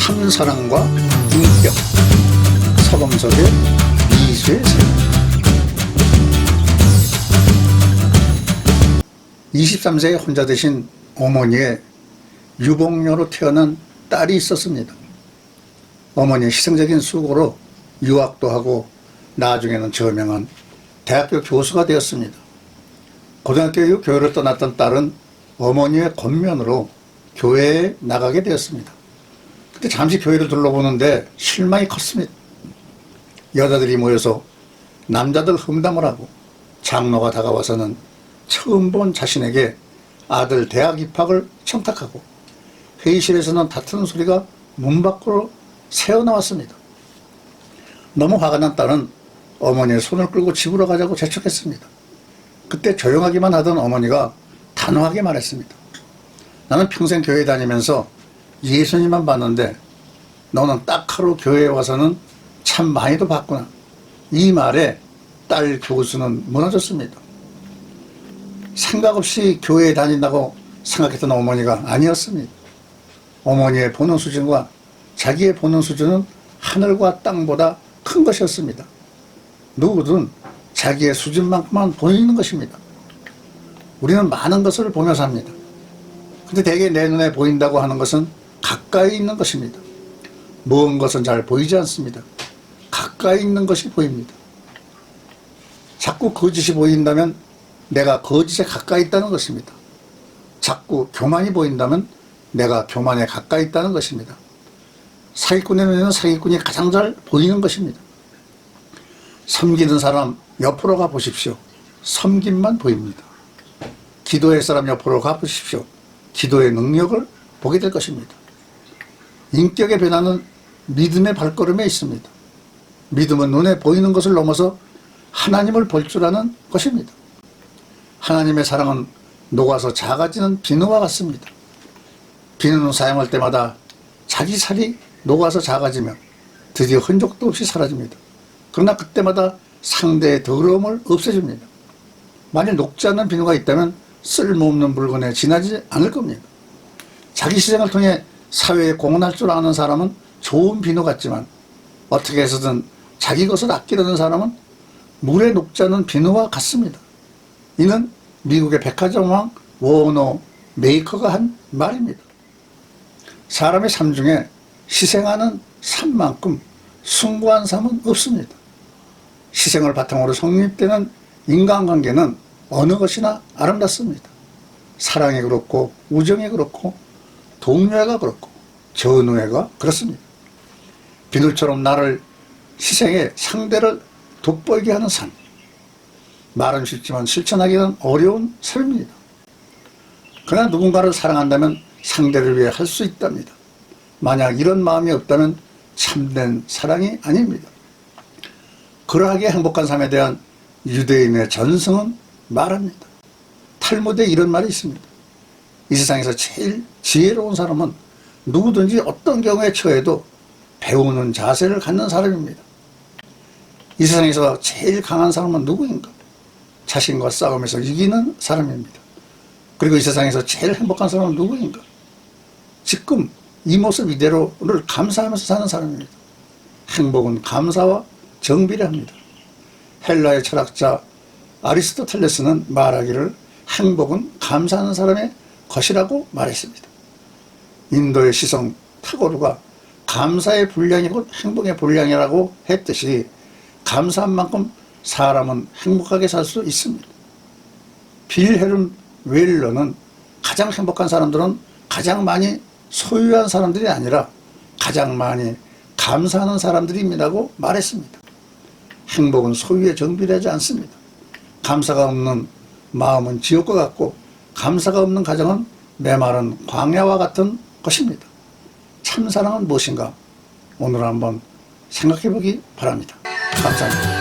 참사랑과 인격, 서범석의 미수의 세. 23세에 혼자 되신 어머니의 유복녀로 태어난 딸이 있었습니다. 어머니의 희생적인 수고로 유학도 하고 나중에는 저명한 대학교 교수가 되었습니다. 고등학교 이후 교회를 떠났던 딸은 어머니의 권면으로 교회에 나가게 되었습니다. 그때 잠시 교회를 둘러보는데 실망이 컸습니다. 여자들이 모여서 남자들 험담을 하고 장로가 다가와서는 처음 본 자신에게 아들 대학 입학을 청탁하고 회의실에서는 다투는 소리가 문 밖으로 새어나왔습니다. 너무 화가 난 딸은 어머니의 손을 끌고 집으로 가자고 재촉했습니다. 그때 조용하기만 하던 어머니가 단호하게 말했습니다. 나는 평생 교회 다니면서 예수님만 봤는데 너는 딱 하루 교회에 와서는 참 많이도 봤구나. 이 말에 딸 교수는 무너졌습니다. 생각 없이 교회에 다닌다고 생각했던 어머니가 아니었습니다. 어머니의 보는 수준과 자기의 보는 수준은 하늘과 땅보다 큰 것이었습니다. 누구든 자기의 수준만큼만 보이는 것입니다. 우리는 많은 것을 보며 삽니다. 근데 대개 내 눈에 보인다고 하는 것은 가까이 있는 것입니다. 먼 것은 잘 보이지 않습니다. 가까이 있는 것이 보입니다. 자꾸 거짓이 보인다면 내가 거짓에 가까이 있다는 것입니다. 자꾸 교만이 보인다면 내가 교만에 가까이 있다는 것입니다. 사기꾼의 눈에는 사기꾼이 가장 잘 보이는 것입니다. 섬기는 사람 옆으로 가보십시오. 섬김만 보입니다. 기도할 사람 옆으로 가보십시오. 기도의 능력을 보게 될 것입니다. 인격의 변화는 믿음의 발걸음에 있습니다. 믿음은 눈에 보이는 것을 넘어서 하나님을 볼 줄 아는 것입니다. 하나님의 사랑은 녹아서 작아지는 비누와 같습니다. 비누는 사용할 때마다 자기 살이 녹아서 작아지며 드디어 흔적도 없이 사라집니다. 그러나 그때마다 상대의 더러움을 없애줍니다. 만일 녹지 않는 비누가 있다면 쓸모없는 물건에 지나지 않을 겁니다. 자기 희생을 통해 사회에 공헌할 줄 아는 사람은 좋은 비누 같지만 어떻게 해서든 자기 것을 아끼려는 사람은 물에 녹지 않는 비누와 같습니다. 이는 미국의 백화점왕 워너 메이커가 한 말입니다. 사람의 삶 중에 희생하는 삶만큼 숭고한 삶은 없습니다. 희생을 바탕으로 성립되는 인간관계는 어느 것이나 아름답습니다. 사랑이 그렇고 우정이 그렇고 동료애가 그렇고 전우애가 그렇습니다. 비늘처럼 나를 희생해 상대를 돋보이게 하는 삶. 말은 쉽지만 실천하기는 어려운 삶입니다. 그러나 누군가를 사랑한다면 상대를 위해 할 수 있답니다. 만약 이런 마음이 없다면 참된 사랑이 아닙니다. 그러하게 행복한 삶에 대한 유대인의 전승은 말합니다. 탈무드에 이런 말이 있습니다. 이 세상에서 제일 지혜로운 사람은 누구든지 어떤 경우에 처해도 배우는 자세를 갖는 사람입니다. 이 세상에서 제일 강한 사람은 누구인가? 자신과 싸움에서 이기는 사람입니다. 그리고 이 세상에서 제일 행복한 사람은 누구인가? 지금 이 모습 이대로를 감사하면서 사는 사람입니다. 행복은 감사와 정비례합니다. 헬라의 철학자 아리스토텔레스는 말하기를 행복은 감사하는 사람의 것이라고 말했습니다. 인도의 시성 타고르가 감사의 분량이 곧 행복의 분량이라고 했듯이 감사한 만큼 사람은 행복하게 살 수 있습니다. 빌헬름 웰러는 가장 행복한 사람들은 가장 많이 소유한 사람들이 아니라 가장 많이 감사하는 사람들입니다고 말했습니다. 행복은 소유에 정비되지 않습니다. 감사가 없는 마음은 지옥과 같고 감사가 없는 가정은 메마른 광야와 같은 것입니다. 참사랑은 무엇인가? 오늘 한번 생각해 보기 바랍니다. 감사합니다.